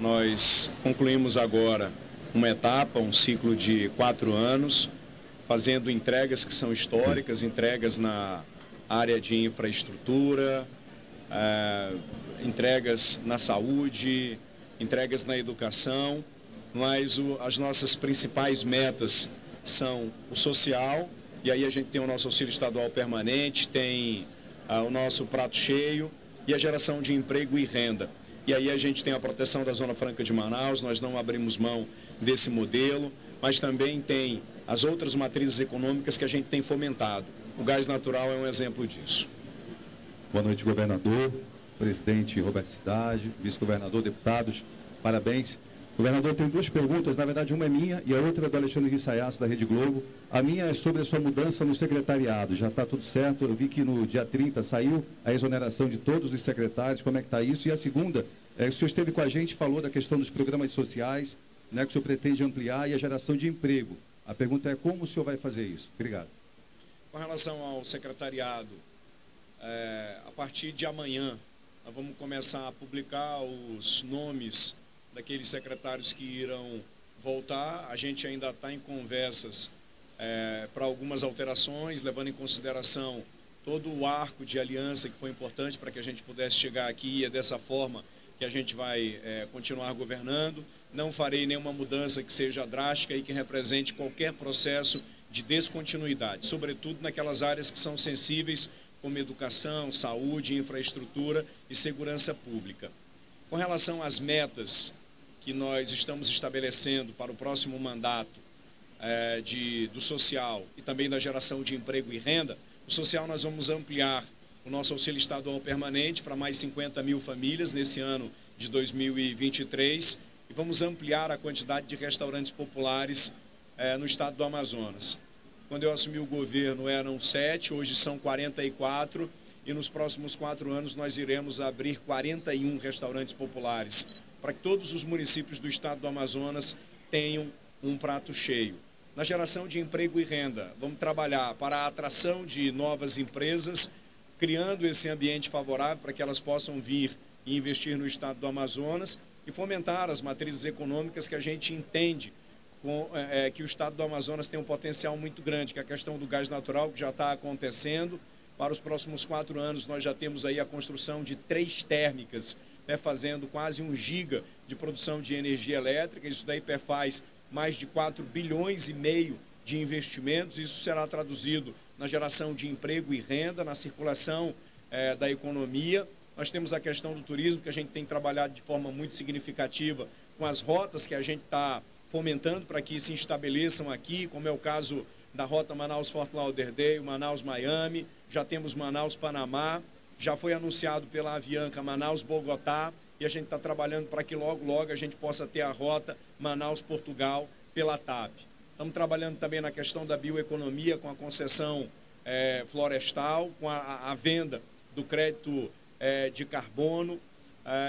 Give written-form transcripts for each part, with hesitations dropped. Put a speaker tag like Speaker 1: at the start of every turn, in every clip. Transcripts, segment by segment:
Speaker 1: Nós concluímos agora uma etapa, um ciclo de 4 anos, fazendo entregas que são históricas, entregas na área de infraestrutura, entregas na saúde, entregas na educação, mas as nossas principais metas são o social, e aí a gente tem o nosso auxílio estadual permanente, tem o nosso prato cheio e a geração de emprego e renda. E aí a gente tem a proteção da Zona Franca de Manaus, nós não abrimos mão desse modelo, mas também tem as outras matrizes econômicas que a gente tem fomentado. O gás natural é um exemplo disso.
Speaker 2: Boa noite, governador, presidente Roberto Cidade, vice-governador, deputados, parabéns. Governador, tem 2 perguntas, na verdade uma é minha e a outra é do Alexandre Rissaiasso, da Rede Globo. A minha é sobre a sua mudança no secretariado, já está tudo certo, eu vi que no dia 30 saiu a exoneração de todos os secretários, como é que está isso? E a segunda, o senhor esteve com a gente, falou da questão dos programas sociais, né, que o senhor pretende ampliar e a geração de emprego. A pergunta é como o senhor vai fazer isso? Obrigado.
Speaker 1: Com relação ao secretariado, a partir de amanhã, nós vamos começar a publicar os nomes daqueles secretários que irão voltar. A gente ainda está em conversas para algumas alterações, levando em consideração todo o arco de aliança que foi importante para que a gente pudesse chegar aqui, e é dessa forma que a gente vai continuar governando. Não farei nenhuma mudança que seja drástica e que represente qualquer processo de descontinuidade, sobretudo naquelas áreas que são sensíveis, como educação, saúde, infraestrutura e segurança pública. Com relação às metas que nós estamos estabelecendo para o próximo mandato do social e também da geração de emprego e renda, o social nós vamos ampliar o nosso auxílio estadual permanente para mais 50 mil famílias nesse ano de 2023 e vamos ampliar a quantidade de restaurantes populares no estado do Amazonas. Quando eu assumi o governo eram 7, hoje são 44 e nos próximos 4 anos nós iremos abrir 41 restaurantes populares para que todos os municípios do estado do Amazonas tenham um prato cheio. Na geração de emprego e renda, vamos trabalhar para a atração de novas empresas, criando esse ambiente favorável para que elas possam vir e investir no estado do Amazonas e fomentar as matrizes econômicas que a gente entende que o estado do Amazonas tem um potencial muito grande, que é a questão do gás natural, que já está acontecendo. Para os próximos 4 anos, nós já temos aí a construção de 3 térmicas, fazendo quase 1 giga de produção de energia elétrica. Isso daí perfaz mais de 4 bilhões e meio de investimentos. Isso será traduzido na geração de emprego e renda, na circulação da economia. Nós temos a questão do turismo, que a gente tem trabalhado de forma muito significativa com as rotas que a gente está fomentando para que se estabeleçam aqui, como é o caso da rota Manaus-Fort Lauderdale, Manaus-Miami, já temos Manaus-Panamá, já foi anunciado pela Avianca Manaus-Bogotá e a gente está trabalhando para que logo a gente possa ter a rota Manaus-Portugal pela TAP. Estamos trabalhando também na questão da bioeconomia com a concessão florestal, com a venda do crédito de carbono.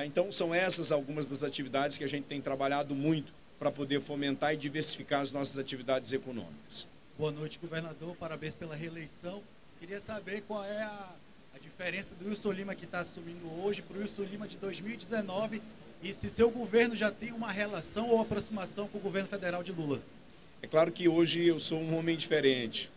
Speaker 1: Então são essas algumas das atividades que a gente tem trabalhado muito para poder fomentar e diversificar as nossas atividades econômicas.
Speaker 3: Boa noite, governador. Parabéns pela reeleição. Queria saber qual é a diferença do Wilson Lima que está assumindo hoje para o Wilson Lima de 2019 e se seu governo já tem uma relação ou aproximação com o governo federal de Lula.
Speaker 1: É claro que hoje eu sou um homem diferente.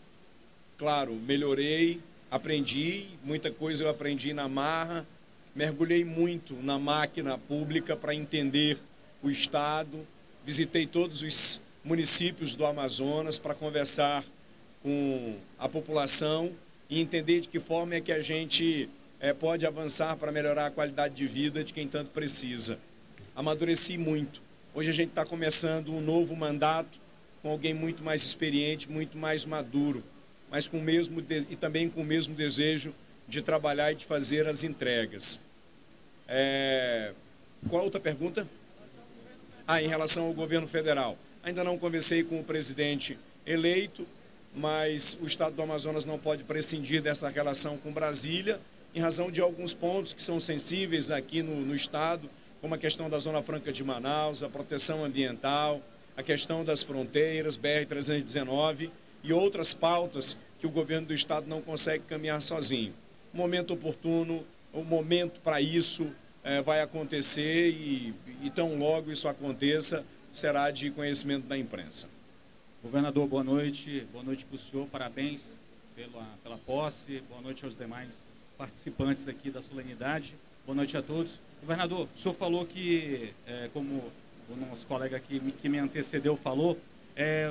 Speaker 1: Claro, melhorei, aprendi, muita coisa eu aprendi na marra, mergulhei muito na máquina pública para entender o Estado, visitei todos os municípios do Amazonas para conversar com a população e entender de que forma é que a gente pode avançar para melhorar a qualidade de vida de quem tanto precisa. Amadureci muito. Hoje a gente está começando um novo mandato com alguém muito mais experiente, muito mais maduro, mas com o mesmo e também com o mesmo desejo de trabalhar e de fazer as entregas. Qual a outra pergunta? Em relação ao governo federal. Ainda não conversei com o presidente eleito, mas o estado do Amazonas não pode prescindir dessa relação com Brasília, em razão de alguns pontos que são sensíveis aqui no estado, como a questão da Zona Franca de Manaus, a proteção ambiental, a questão das fronteiras, BR-319 e outras pautas que o governo do estado não consegue caminhar sozinho. O momento oportuno, o momento para isso vai acontecer e tão logo isso aconteça, será de conhecimento da imprensa.
Speaker 4: Governador, boa noite para o senhor, parabéns pela posse, boa noite aos demais participantes aqui da solenidade, boa noite a todos. Governador, o senhor falou que, como o nosso colega aqui que me antecedeu falou,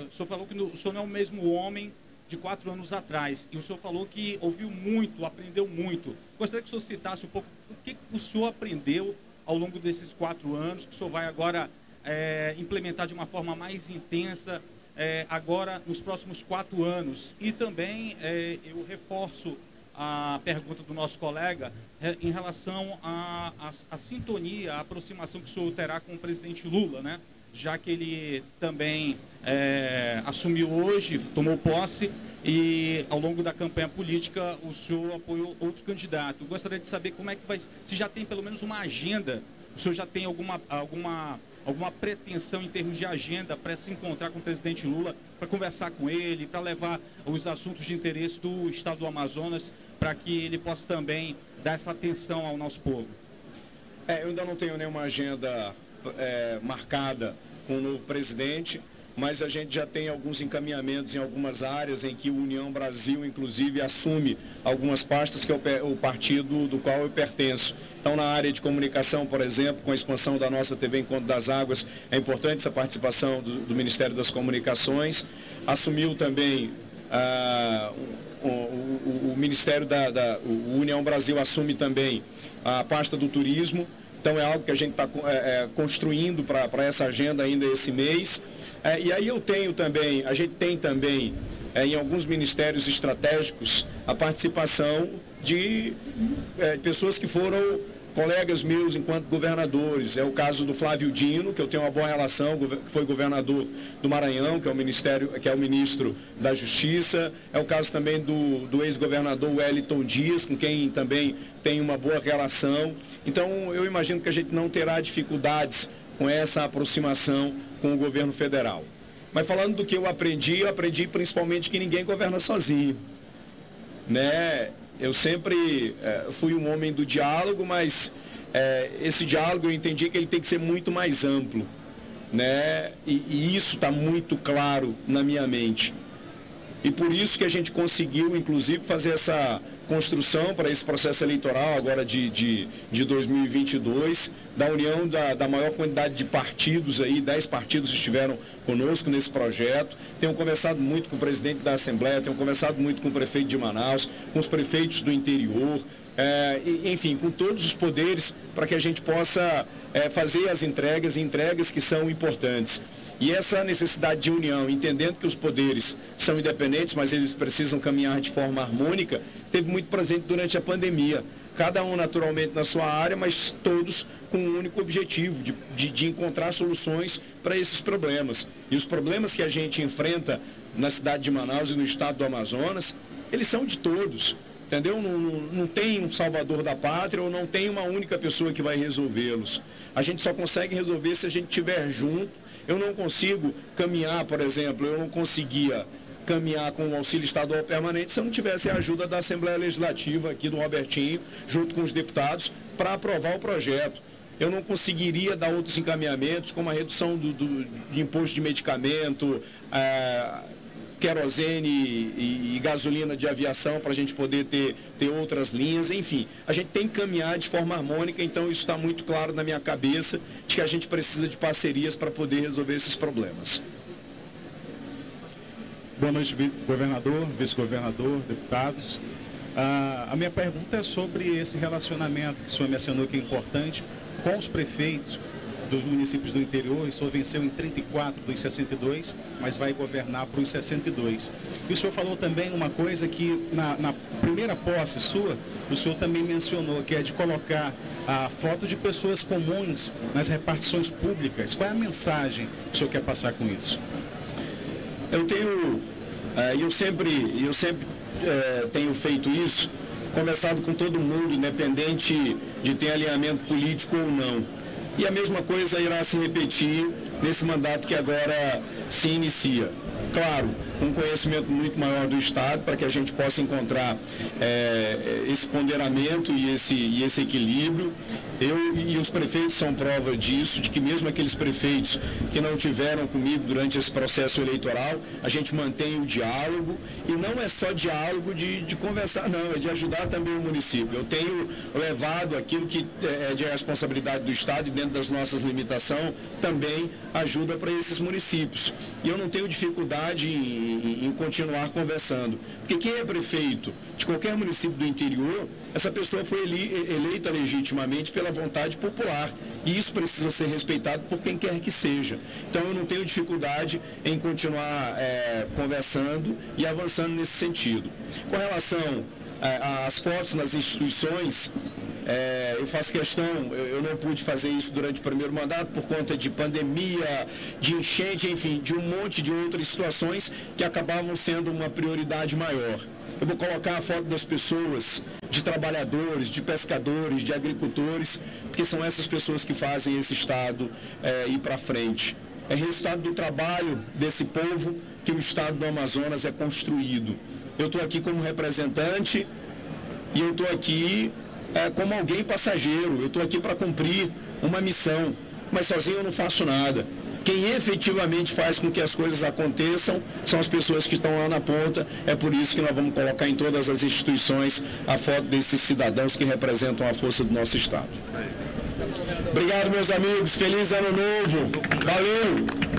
Speaker 4: o senhor falou que o senhor não é o mesmo homem de 4 anos atrás, e o senhor falou que ouviu muito, aprendeu muito. Gostaria que o senhor citasse um pouco o que o senhor aprendeu ao longo desses 4 anos, que o senhor vai agora implementar de uma forma mais intensa, agora nos próximos 4 anos. E também eu reforço a pergunta do nosso colega em relação à sintonia, à aproximação que o senhor terá com o presidente Lula, né? Já que ele também assumiu hoje, tomou posse, e ao longo da campanha política o senhor apoiou outro candidato. Eu gostaria de saber como é que vai, se já tem pelo menos uma agenda, o senhor já tem alguma pretensão em termos de agenda para se encontrar com o presidente Lula, para conversar com ele, para levar os assuntos de interesse do estado do Amazonas, para que ele possa também dar essa atenção ao nosso povo?
Speaker 1: Eu ainda não tenho nenhuma agenda marcada com o novo presidente, mas a gente já tem alguns encaminhamentos em algumas áreas em que o União Brasil, inclusive, assume algumas pastas que é o partido do qual eu pertenço. Então, na área de comunicação, por exemplo, com a expansão da nossa TV Encontro das Águas, é importante essa participação do Ministério das Comunicações. Assumiu também o Ministério o União Brasil assume também a pasta do turismo. Então, é algo que a gente está construindo para essa agenda ainda esse mês. E aí a gente tem também, em alguns ministérios estratégicos, a participação de pessoas que foram colegas meus enquanto governadores. É o caso do Flávio Dino, que eu tenho uma boa relação, que foi governador do Maranhão, que é o ministro da Justiça. É o caso também do ex-governador Wellington Dias, com quem também tem uma boa relação. Então, eu imagino que a gente não terá dificuldades com essa aproximação com o governo federal. Mas falando do que eu aprendi principalmente que ninguém governa sozinho, né? Eu sempre fui um homem do diálogo, mas esse diálogo eu entendi que ele tem que ser muito mais amplo, né? E isso está muito claro na minha mente. E por isso que a gente conseguiu, inclusive, fazer essa construção para esse processo eleitoral agora de 2022, da união da maior quantidade de partidos aí, 10 partidos estiveram conosco nesse projeto. Tenho conversado muito com o presidente da Assembleia, tenho conversado muito com o prefeito de Manaus, com os prefeitos do interior, enfim, com todos os poderes para que a gente possa fazer as entregas que são importantes. E essa necessidade de união, entendendo que os poderes são independentes, mas eles precisam caminhar de forma harmônica, teve muito presente durante a pandemia. Cada um naturalmente na sua área, mas todos com um único objetivo, de encontrar soluções para esses problemas. E os problemas que a gente enfrenta na cidade de Manaus e no estado do Amazonas, eles são de todos, entendeu? Não tem um salvador da pátria ou não tem uma única pessoa que vai resolvê-los. A gente só consegue resolver se a gente estiver junto. Eu não consigo caminhar, por exemplo, eu não conseguia caminhar com o auxílio estadual permanente se eu não tivesse a ajuda da Assembleia Legislativa aqui do Robertinho, junto com os deputados, para aprovar o projeto. Eu não conseguiria dar outros encaminhamentos, como a redução de imposto de medicamento, querosene e gasolina de aviação, para a gente poder ter outras linhas, enfim. A gente tem que caminhar de forma harmônica, então isso está muito claro na minha cabeça, de que a gente precisa de parcerias para poder resolver esses problemas.
Speaker 5: Boa noite, governador, vice-governador, deputados. A minha pergunta é sobre esse relacionamento que o senhor mencionou que é importante com os prefeitos dos municípios do interior. O senhor venceu em 34 dos 62, mas vai governar para os 62. E o senhor falou também uma coisa que na primeira posse sua, o senhor também mencionou, que é de colocar a foto de pessoas comuns nas repartições públicas. Qual é a mensagem que o senhor quer passar com isso?
Speaker 1: Eu sempre tenho feito isso, conversado com todo mundo, independente de ter alinhamento político ou não. E a mesma coisa irá se repetir nesse mandato que agora se inicia. Claro, com conhecimento muito maior do Estado, para que a gente possa encontrar esse ponderamento e esse equilíbrio. Eu e os prefeitos são prova disso, de que mesmo aqueles prefeitos que não tiveram comigo durante esse processo eleitoral, a gente mantém o diálogo, e não é só diálogo de conversar, não, é de ajudar também o município. Eu tenho levado aquilo que é de responsabilidade do Estado, e dentro das nossas limitações, também ajuda para esses municípios. E eu não tenho dificuldade em continuar conversando, porque quem é prefeito de qualquer município do interior, essa pessoa foi eleita legitimamente pela vontade popular, e isso precisa ser respeitado por quem quer que seja. Então eu não tenho dificuldade em continuar conversando e avançando nesse sentido. Com relação às fotos nas instituições, eu faço questão, eu não pude fazer isso durante o primeiro mandato por conta de pandemia, de enchente, enfim, de um monte de outras situações que acabavam sendo uma prioridade maior. Eu vou colocar a foto das pessoas, de trabalhadores, de pescadores, de agricultores, porque são essas pessoas que fazem esse Estado ir para frente. É resultado do trabalho desse povo que o Estado do Amazonas é construído. Eu estou aqui como representante e eu estou aqui como alguém passageiro. Eu estou aqui para cumprir uma missão, mas sozinho eu não faço nada. Quem efetivamente faz com que as coisas aconteçam são as pessoas que estão lá na ponta. É por isso que nós vamos colocar em todas as instituições a foto desses cidadãos que representam a força do nosso Estado. Obrigado, meus amigos. Feliz Ano Novo. Valeu!